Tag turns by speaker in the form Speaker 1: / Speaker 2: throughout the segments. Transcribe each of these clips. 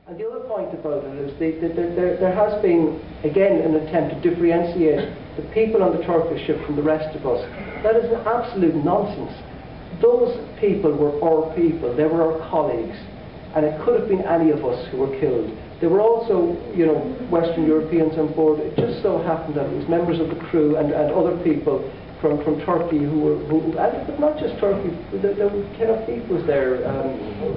Speaker 1: And the other point about it is there has been, again, an attempt to differentiate the people on the Turkish ship from the rest of us. That is an absolute nonsense. Those people were our people, they were our colleagues, and it could have been any of us who were killed. There were also, you know, Western Europeans on board. It just so happened that it was members of the crew and other people from Turkey but not just Turkey, there was Ken O'Keefe was there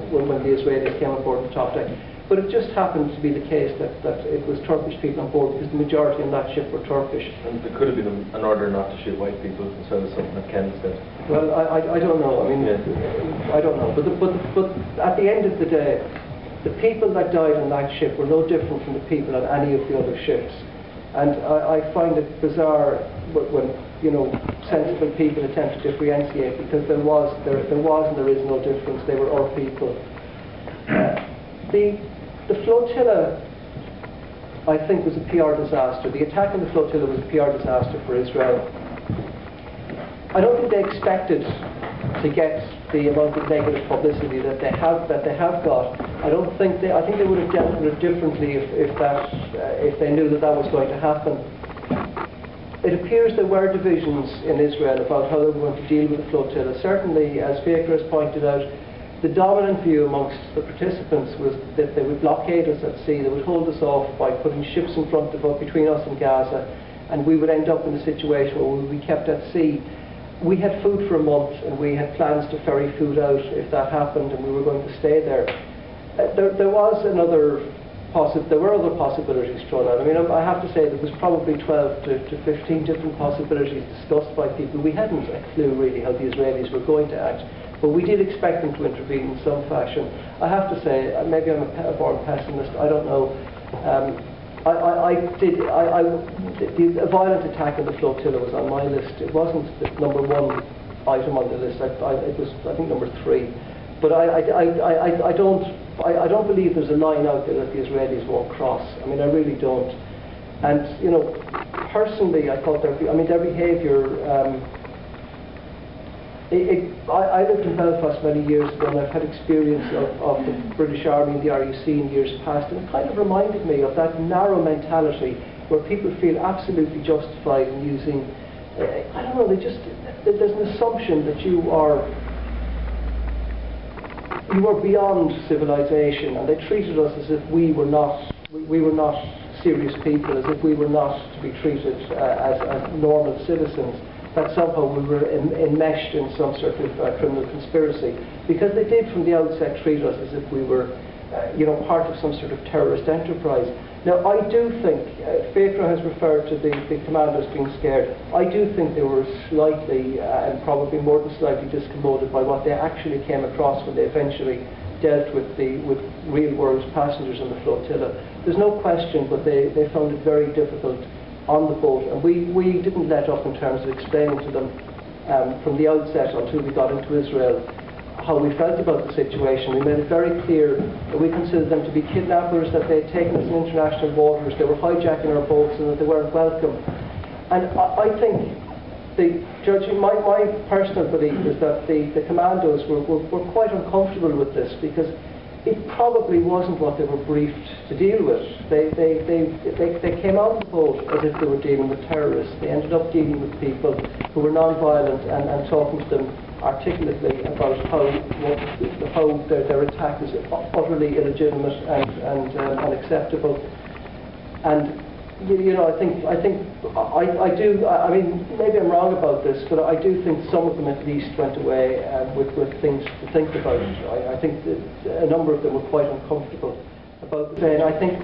Speaker 1: when the Israelis came aboard the top deck. But it just happened to be the case that it was Turkish people on board, because the majority on that ship were Turkish.
Speaker 2: And there could have been an order not to shoot white people, as well as something that Ken said.
Speaker 1: Well, I don't know. I mean, I don't know. But at the end of the day, the people that died on that ship were no different from the people on any of the other ships. And I find it bizarre when you know, sensible people attempt to differentiate, because there was and there is no difference. They were our people. The flotilla, I think, was a PR disaster. The attack on the flotilla was a PR disaster for Israel. I don't think they expected to get the amount of negative publicity that they have got. I think they would have dealt with it differently if they knew that was going to happen. It appears there were divisions in Israel about how they were going to deal with the flotilla. Certainly, as Fintan has pointed out, the dominant view amongst the participants was that they would blockade us at sea, they would hold us off by putting ships in front of us, between us and Gaza, and we would end up in a situation where we would be kept at sea. We had food for a month, and we had plans to ferry food out if that happened, and we were going to stay there. There were other possibilities thrown out. I mean, I have to say there was probably 12 to 15 different possibilities discussed by people. We hadn't a clue really how the Israelis were going to act, but we did expect them to intervene in some fashion. I have to say, maybe I'm a born pessimist, I don't know. The violent attack on the flotilla was on my list. It wasn't the number one item on the list. It was, I think, number 3. But I don't believe there's a line out there that the Israelis won't cross. I mean, I really don't. And you know, personally, I thought their behaviour. I lived in Belfast many years ago, and I've had experience of the British Army and the RUC in years past, and it kind of reminded me of that narrow mentality where people feel absolutely justified in using, I don't know, there's an assumption that you are beyond civilization, and they treated us as if we were not serious people, as if we were not to be treated as normal citizens, that somehow we were enmeshed in some sort of criminal conspiracy, because they did from the outset treat us as if we were part of some sort of terrorist enterprise. Now, I do think, Fintan has referred to the commandos being scared. I do think they were slightly, and probably more than slightly, discommoded by what they actually came across when they eventually dealt with real-world passengers on the flotilla. There's no question, but they found it very difficult on the boat, and we didn't let up in terms of explaining to them from the outset until we got into Israel how we felt about the situation. We made it very clear that we considered them to be kidnappers, that they had taken us in international waters, they were hijacking our boats, and that they weren't welcome. And I think, judging my personal belief is that the commandos were quite uncomfortable with this, because it probably wasn't what they were briefed to deal with. They came out of the boat as if they were dealing with terrorists. They ended up dealing with people who were non-violent and talking to them articulately about how their attack is utterly illegitimate and unacceptable. And I mean, maybe I'm wrong about this, but I do think some of them at least went away with things to think about. I think that a number of them were quite uncomfortable about the day. And I think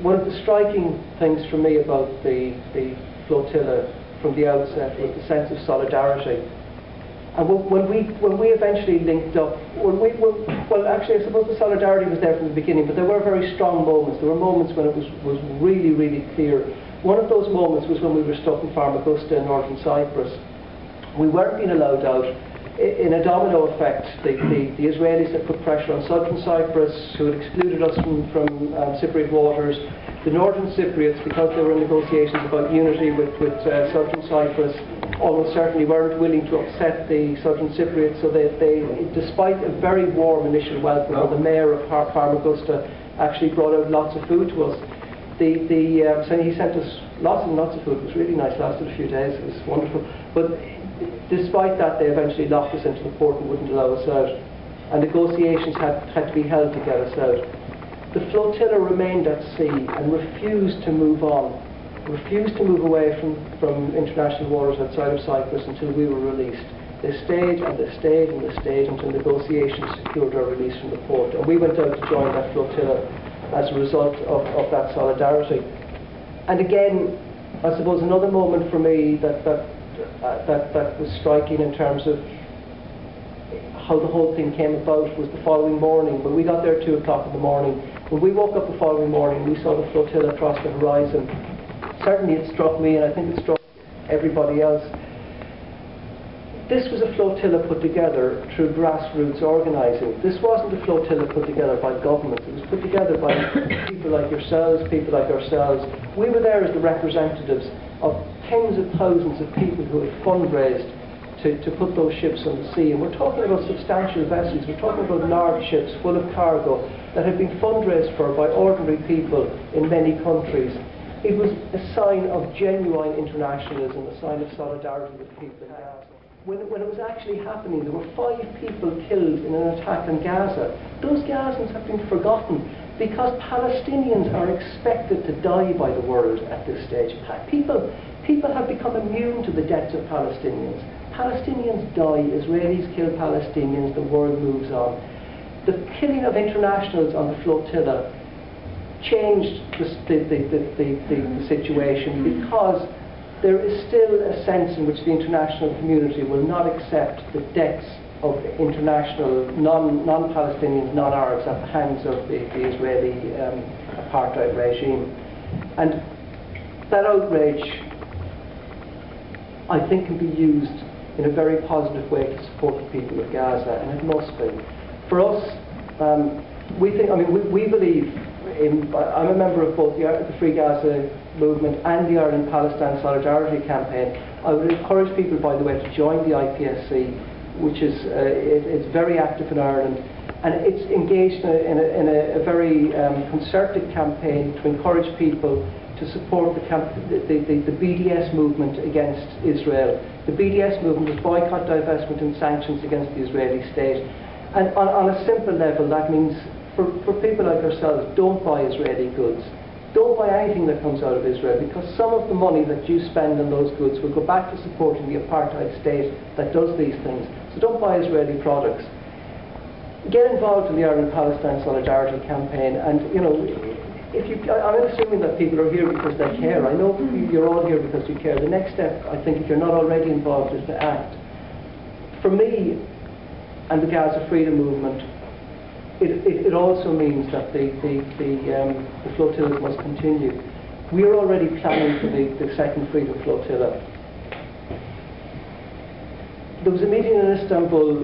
Speaker 1: one of the striking things for me about the flotilla from the outset was the sense of solidarity. And when we eventually linked up, well, actually, I suppose the solidarity was there from the beginning, but there were very strong moments. There were moments when it was really, really clear. One of those moments was when we were stuck in Famagusta in northern Cyprus. We weren't being allowed out. In a domino effect, the Israelis had put pressure on southern Cyprus, who had excluded us from Cypriot waters. The northern Cypriots, because they were in negotiations about unity with southern Cyprus, almost certainly weren't willing to upset the southern Cypriots, so they despite a very warm initial welcome, the mayor of Famagusta actually brought out lots of food to us. So he sent us lots and lots of food. It was really nice, lasted a few days, it was wonderful. But despite that, they eventually locked us into the port and wouldn't allow us out. And negotiations had to be held to get us out. The flotilla remained at sea and refused to move on, refused to move away from international waters outside of Cyprus until we were released. They stayed and they stayed and they stayed until negotiations secured our release from the port. And we went out to join that flotilla as a result of that solidarity. And again, I suppose another moment for me that was striking in terms of how the whole thing came about was the following morning. When we got there at 2 o'clock in the morning, when we woke up the following morning, we saw the flotilla across the horizon. Certainly it struck me, and I think it struck everybody else. This was a flotilla put together through grassroots organising. This wasn't a flotilla put together by government. It was put together by people like yourselves, people like ourselves. We were there as the representatives of tens of thousands of people who had fundraised to put those ships on the sea. And we're talking about substantial vessels. We're talking about large ships full of cargo that had been fundraised for by ordinary people in many countries. It was a sign of genuine internationalism, a sign of solidarity with people in Gaza. When it was actually happening, there were 5 people killed in an attack on Gaza. Those Gazans have been forgotten because Palestinians are expected to die by the world at this stage. People have become immune to the deaths of Palestinians. Palestinians die, Israelis kill Palestinians, the world moves on. The killing of internationals on the flotilla changed the situation, because there is still a sense in which the international community will not accept the deaths of international non-Palestinians, non-Arabs at the hands of the Israeli apartheid regime. And that outrage, I think, can be used in a very positive way to support the people of Gaza, and it must be. For us, we believe in, I'm a member of both the Free Gaza movement and the Ireland-Palestine Solidarity Campaign. I would encourage people, by the way, to join the IPSC, which is it's very active in Ireland, and it's engaged in a very concerted campaign to encourage people to support the BDS movement against Israel. The BDS movement is boycott, divestment and sanctions against the Israeli state. And on a simple level, that means for people like ourselves, don't buy Israeli goods. Don't buy anything that comes out of Israel, because some of the money that you spend on those goods will go back to supporting the apartheid state that does these things. So don't buy Israeli products. Get involved in the Ireland-Palestine Solidarity Campaign, and I'm assuming that people are here because they care. I know you're all here because you care. The next step, I think, if you're not already involved, is to act. For me and the Gaza Freedom Movement, it also means that the flotillas must continue. We are already planning for the second Freedom Flotilla. There was a meeting in Istanbul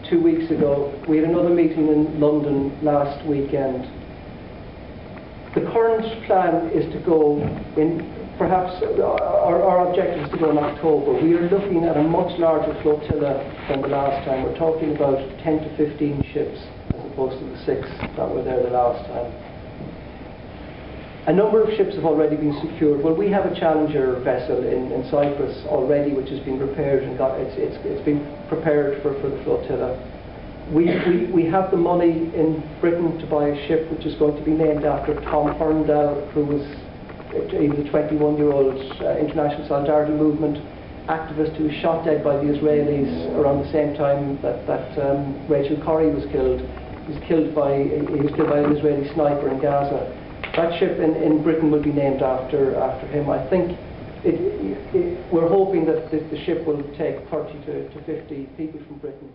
Speaker 1: 2 weeks ago. We had another meeting in London last weekend. The current plan is to go in, perhaps our objective is to go in October. We are looking at a much larger flotilla than the last time. We're talking about 10 to 15 ships as opposed to the 6 that were there the last time. A number of ships have already been secured. Well, we have a Challenger vessel in Cyprus already, which has been repaired and it's been prepared for the flotilla. We have the money in Britain to buy a ship which is going to be named after Tom Herndal, who was a 21-year-old International Solidarity Movement activist who was shot dead by the Israelis around the same time that Rachel Corrie was killed. He was killed by an Israeli sniper in Gaza. That ship in Britain will be named after him. I think we're hoping that the ship will take 30 to 50 people from Britain